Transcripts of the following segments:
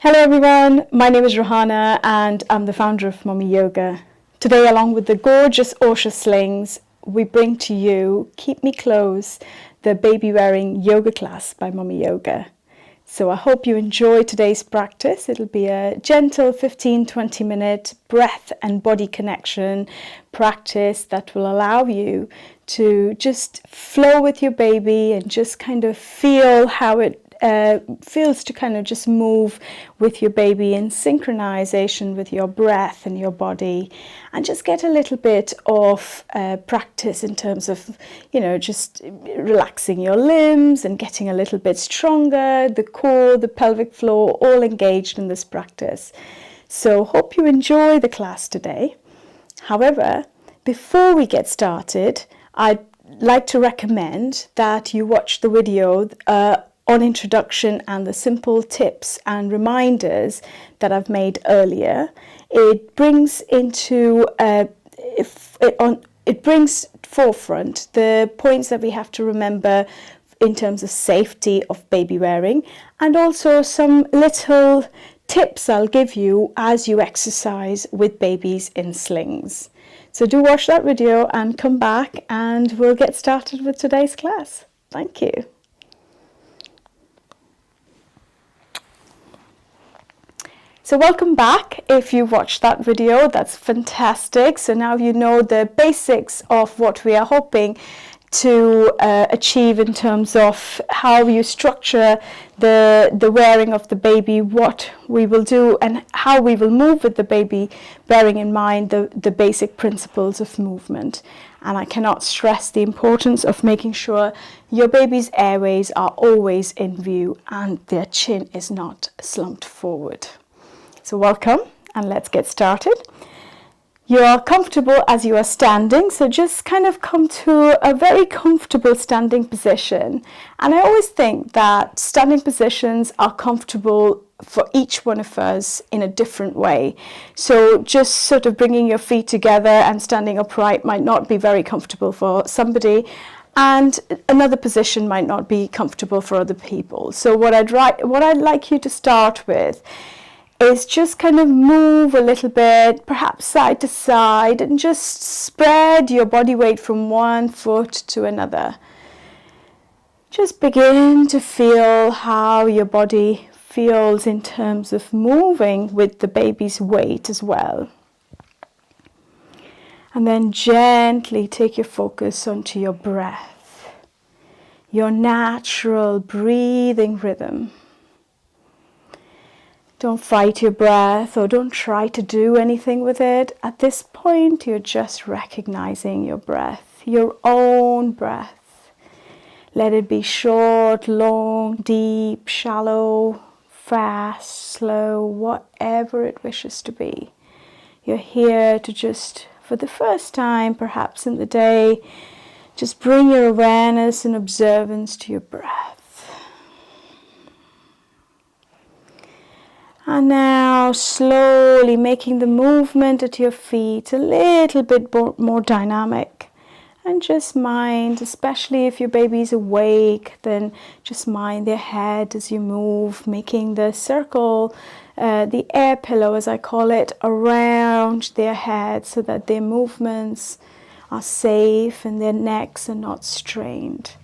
Hello everyone, my name is Rehana and I'm the founder of MummyYoga. Today, along with the gorgeous Oscha Slings, we bring to you Keep Me Close, the Baby-Wearing yoga class by MummyYoga. So I hope you enjoy today's practice. It'll be a gentle 15-20 minute breath and body connection practice that will allow you to just flow with your baby and just kind of feel how it feels to kind of just move with your baby in synchronization with your breath and your body, and just get a little bit of practice in terms of, just relaxing your limbs and getting a little bit stronger, the core, the pelvic floor, all engaged in this practice. So hope you enjoy the class today. However, before we get started, I'd like to recommend that you watch the video on introduction and the simple tips and reminders that I've made earlier. It brings forefront the points that we have to remember in terms of safety of baby wearing, and also some little tips I'll give you as you exercise with babies in slings. So do watch that video and come back and we'll get started with today's class. Thank you. So welcome back. If you watched that video, that's fantastic. So now you know the basics of what we are hoping to achieve in terms of how you structure the wearing of the baby, what we will do and how we will move with the baby, bearing in mind the basic principles of movement. And I cannot stress the importance of making sure your baby's airways are always in view and their chin is not slumped forward. So welcome, and let's get started. You are comfortable as you are standing, so just kind of come to a very comfortable standing position. And I always think that standing positions are comfortable for each one of us in a different way. So just sort of bringing your feet together and standing upright might not be very comfortable for somebody, and another position might not be comfortable for other people. So what I'd like you to start with is just kind of move a little bit, perhaps side to side, and just spread your body weight from one foot to another. Just begin to feel how your body feels in terms of moving with the baby's weight as well. And then gently take your focus onto your breath, your natural breathing rhythm. Don't fight your breath or don't try to do anything with it. At this point, you're just recognizing your breath, your own breath. Let it be short, long, deep, shallow, fast, slow, whatever it wishes to be. You're here to just, for the first time perhaps in the day, just bring your awareness and observance to your breath. And now slowly making the movement at your feet a little bit more dynamic. And just mind, especially if your baby's awake, then just mind their head as you move, making the circle, the air pillow as I call it, around their head so that their movements are safe and their necks are not strained.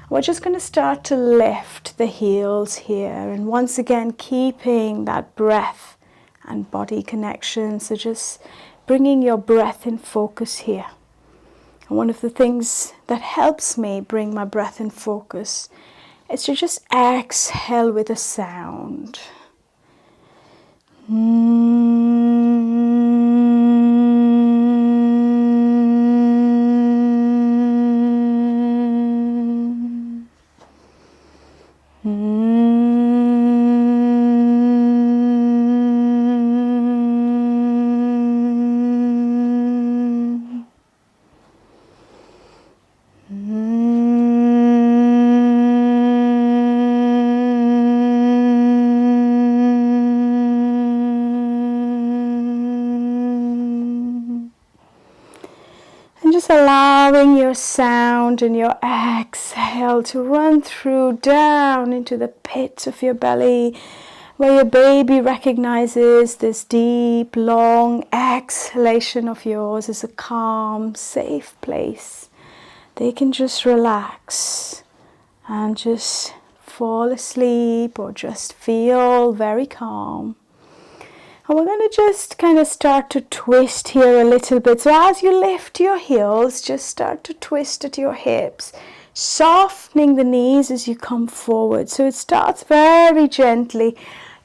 We're just going to start to lift the heels here, and once again keeping that breath and body connection. So just bringing your breath in focus here. And one of the things that helps me bring my breath in focus is to just exhale with a sound. Just allowing your sound and your exhale to run through down into the pit of your belly, where your baby recognizes this deep, long exhalation of yours as a calm, safe place. They can just relax and just fall asleep or just feel very calm. And we're going to just kind of start to twist here a little bit. So as you lift your heels, just start to twist at your hips, softening the knees as you come forward. So it starts very gently.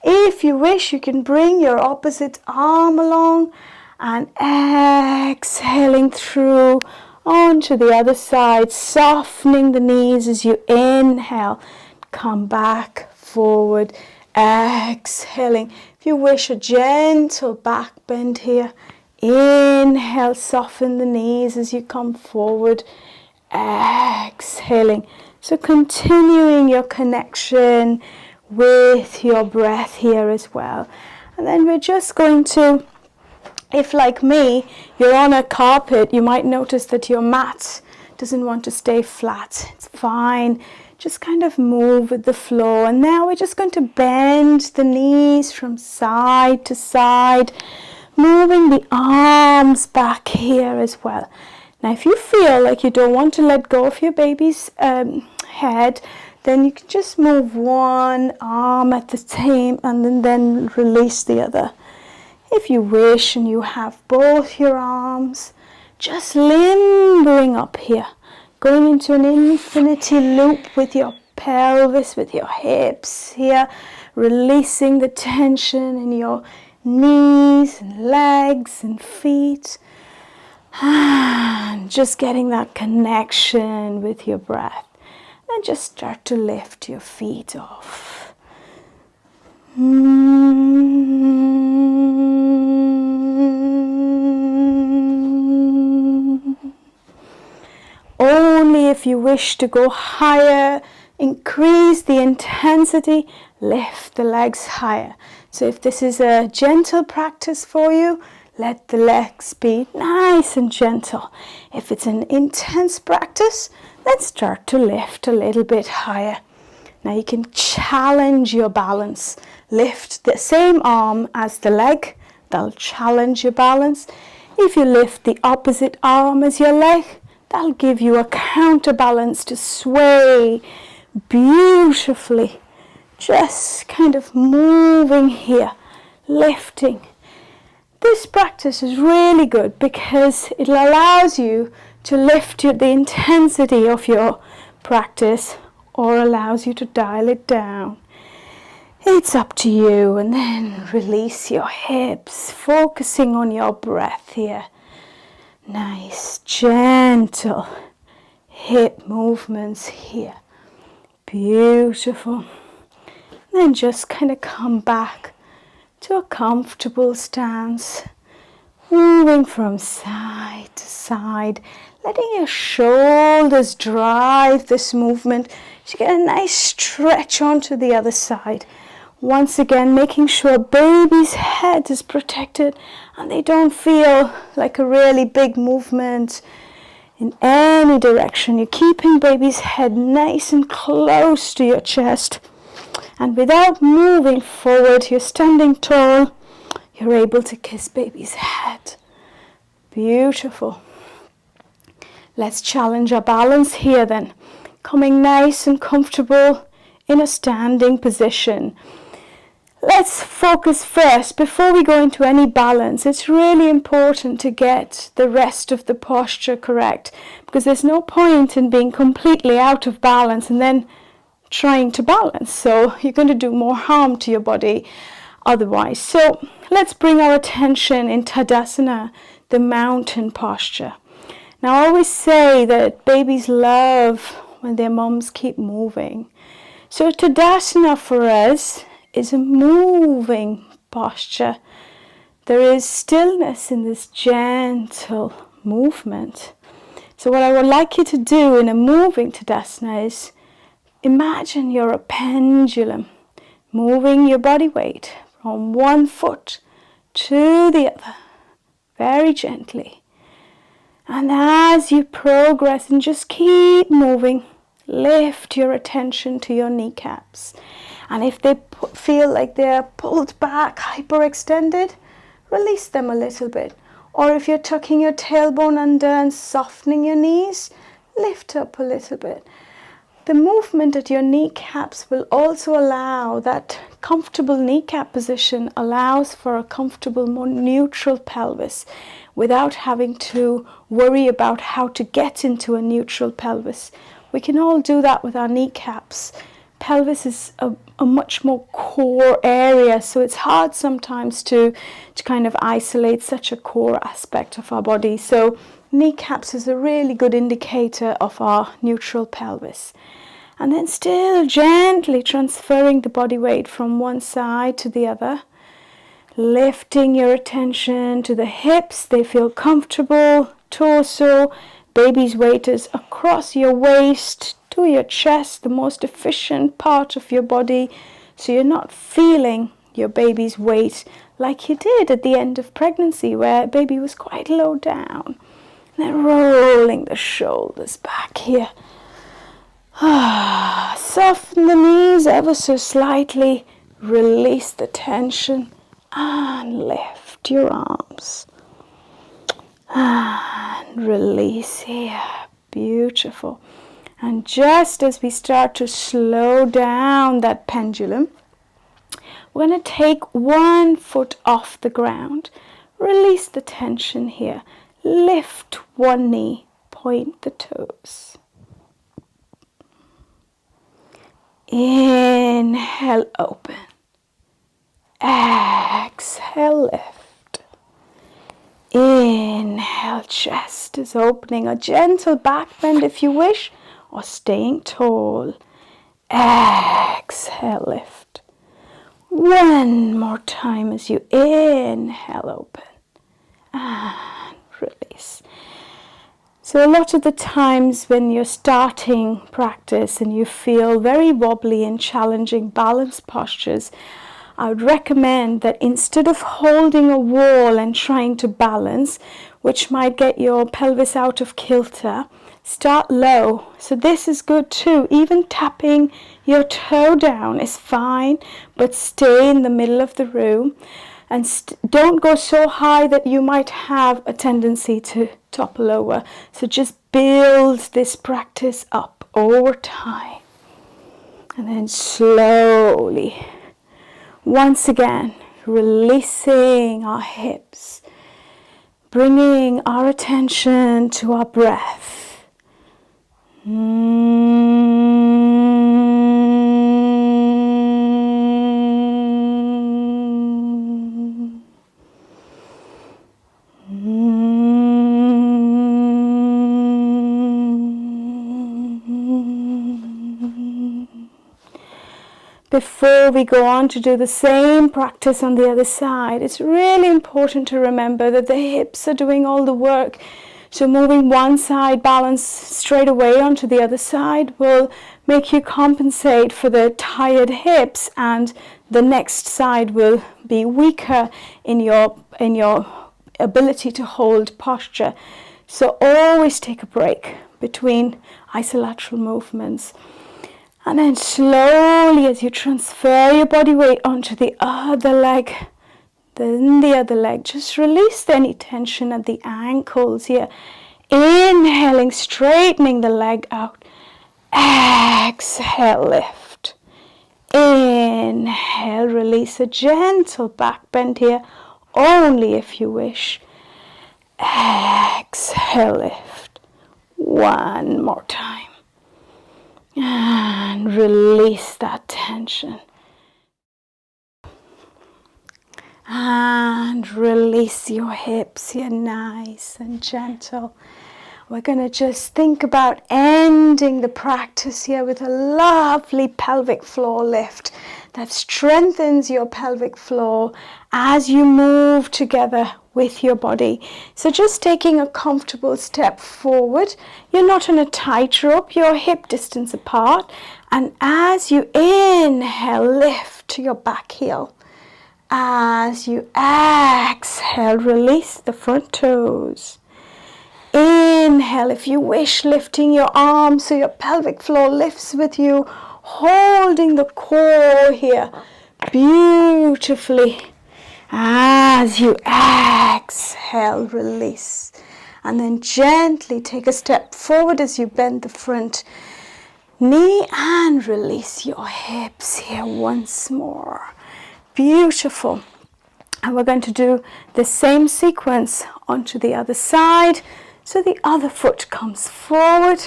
If you wish, you can bring your opposite arm along and exhaling through onto the other side, softening the knees as you inhale. Come back forward, exhaling. If you wish, a gentle back bend here. Inhale, soften the knees as you come forward, exhaling. So continuing your connection with your breath here as well. And then we're just going to, if like me, you're on a carpet, you might notice that your mat doesn't want to stay flat. It's fine. Just kind of move with the flow. And now we're just going to bend the knees from side to side, moving the arms back here as well. Now, if you feel like you don't want to let go of your baby's head, then you can just move one arm at the time and then release the other. If you wish and you have both your arms, just limbering up here, going into an infinity loop with your pelvis, with your hips here, releasing the tension in your knees and legs and feet, and just getting that connection with your breath. And just start to lift your feet off. Only if you wish to go higher, increase the intensity, lift the legs higher. So if this is a gentle practice for you, let the legs be nice and gentle. If it's an intense practice, then start to lift a little bit higher. Now you can challenge your balance. Lift the same arm as the leg. That'll challenge your balance. If you lift the opposite arm as your leg, that'll give you a counterbalance to sway beautifully. Just kind of moving here, lifting. This practice is really good because it allows you to lift the intensity of your practice or allows you to dial it down. It's up to you. And then release your hips, focusing on your breath here. Nice, gentle hip movements here. Beautiful. Then just kind of come back to a comfortable stance, moving from side to side, letting your shoulders drive this movement to get a nice stretch onto the other side. Once again, making sure baby's head is protected and they don't feel like a really big movement in any direction. You're keeping baby's head nice and close to your chest. And without moving forward, you're standing tall, you're able to kiss baby's head. Beautiful. Let's challenge our balance here then. Coming nice and comfortable in a standing position. Let's focus first, before we go into any balance, it's really important to get the rest of the posture correct, because there's no point in being completely out of balance and then trying to balance. So you're going to do more harm to your body otherwise. So let's bring our attention in Tadasana, the mountain posture. Now I always say that babies love when their mums keep moving. So Tadasana for us is a moving posture. There is stillness in this gentle movement. So what I would like you to do in a moving Tadasana is imagine you're a pendulum, moving your body weight from one foot to the other, very gently. And as you progress and just keep moving, lift your attention to your kneecaps. And if they feel like they're pulled back, hyperextended, release them a little bit. Or if you're tucking your tailbone under and softening your knees, lift up a little bit. The movement at your kneecaps will also allow that comfortable kneecap position, allows for a comfortable, more neutral pelvis without having to worry about how to get into a neutral pelvis. We can all do that with our kneecaps. Pelvis is a much more core area, so it's hard sometimes to kind of isolate such a core aspect of our body. So kneecaps is a really good indicator of our neutral pelvis. And then still gently transferring the body weight from one side to the other, lifting your attention to the hips. They feel comfortable. Torso, baby's weight is across your waist to your chest, the most efficient part of your body, so you're not feeling your baby's weight like you did at the end of pregnancy, where baby was quite low down. And then rolling the shoulders back here. Soften the knees ever so slightly, release the tension, and lift your arms. And release here. Beautiful. And just as we start to slow down that pendulum, we're going to take one foot off the ground. Release the tension here. Lift one knee, point the toes. Inhale, open. Exhale, lift. Inhale, chest is opening. A gentle back bend if you wish, or staying tall. Exhale, lift. One more time as you inhale, open. And release. So a lot of the times when you're starting practice and you feel very wobbly and challenging balance postures, I would recommend that instead of holding a wall and trying to balance, which might get your pelvis out of kilter, start low. So this is good too. Even tapping your toe down is fine, but stay in the middle of the room. And don't go so high that you might have a tendency to topple over. So just build this practice up over time. And then slowly, once again, releasing our hips, bringing our attention to our breath. Before we go on to do the same practice on the other side, it's really important to remember that the hips are doing all the work. So moving one side balance straight away onto the other side will make you compensate for the tired hips, and the next side will be weaker in your ability to hold posture. So always take a break between isolateral movements. And then slowly, as you transfer your body weight onto the other leg, then the other leg, just release any tension at the ankles here. Inhaling, straightening the leg out. Exhale, lift. Inhale, release. A gentle back bend here, only if you wish. Exhale, lift. One more time. And release that tension. And release your hips here, nice and gentle. We're going to just think about ending the practice here with a lovely pelvic floor lift that strengthens your pelvic floor as you move together with your body. So just taking a comfortable step forward. You're not on a tightrope, you're hip distance apart. And as you inhale, lift your back heel. As you exhale, release the front toes. Inhale, if you wish, lifting your arms so your pelvic floor lifts with you. holding the core here beautifully. As you exhale, release. And then gently take a step forward as you bend the front knee and release your hips here once more. Beautiful. And we're going to do the same sequence onto the other side. So the other foot comes forward.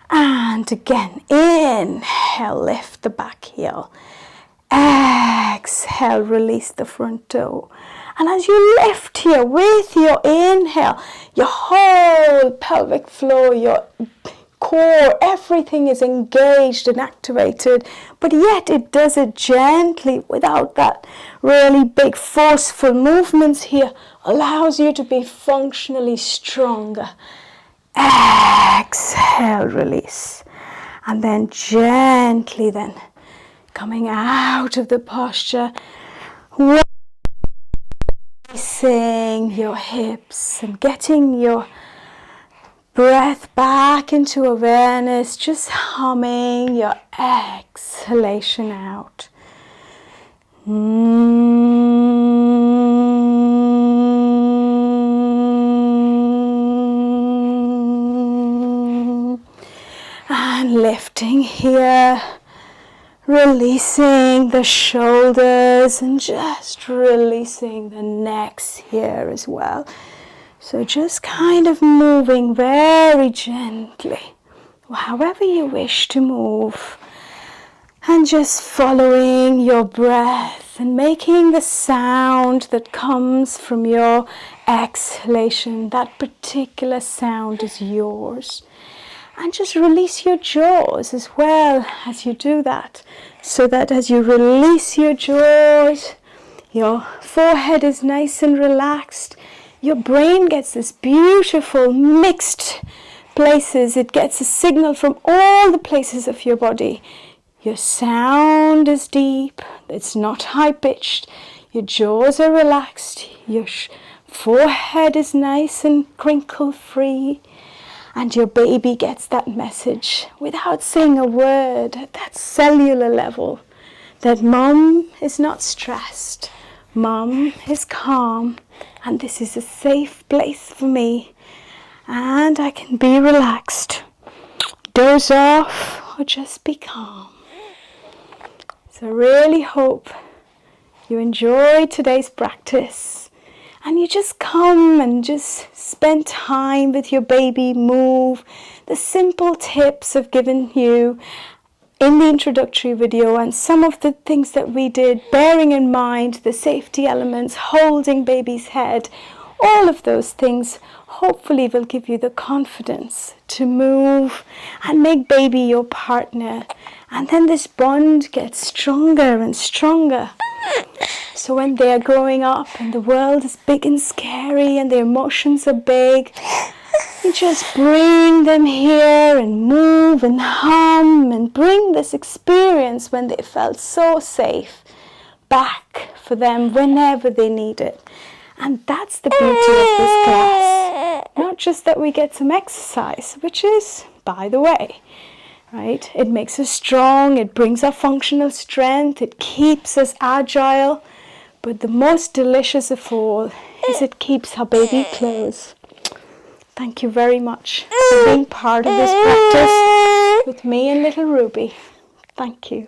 And again, inhale, lift the back heel. Exhale, release the front toe. And as you lift here with your inhale, your whole pelvic floor, your core, everything is engaged and activated, but yet it does it gently without that really big forceful movements here. Allows you to be functionally stronger. Exhale, release. And then gently then coming out of the posture, releasing your hips and getting your breath back into awareness, just humming your exhalation out. And lifting here. Releasing the shoulders and just releasing the necks here as well. So just kind of moving very gently, however you wish to move. And just following your breath and making the sound that comes from your exhalation. That particular sound is yours. And just release your jaws as well as you do that. So that as you release your jaws, your forehead is nice and relaxed. Your brain gets this beautiful mixed places. It gets a signal from all the places of your body. Your sound is deep. It's not high-pitched. Your jaws are relaxed. Your forehead is nice and crinkle-free. And your baby gets that message without saying a word at that cellular level that mom is not stressed, mom is calm, and this is a safe place for me, and I can be relaxed, doze off, or just be calm. So I really hope you enjoyed today's practice. And you just come and just spend time with your baby, move. The simple tips I've given you in the introductory video and some of the things that we did, bearing in mind the safety elements, holding baby's head, all of those things hopefully will give you the confidence to move and make baby your partner. And then this bond gets stronger and stronger. So when they're growing up and the world is big and scary and their emotions are big, you just bring them here and move and hum and bring this experience when they felt so safe back for them whenever they need it. And that's the beauty of this class. Not just that we get some exercise, which is, by the way, right? It makes us strong, it brings our functional strength, it keeps us agile. But the most delicious of all is it keeps our baby close. Thank you very much for being part of this practice with me and little Ruby. Thank you.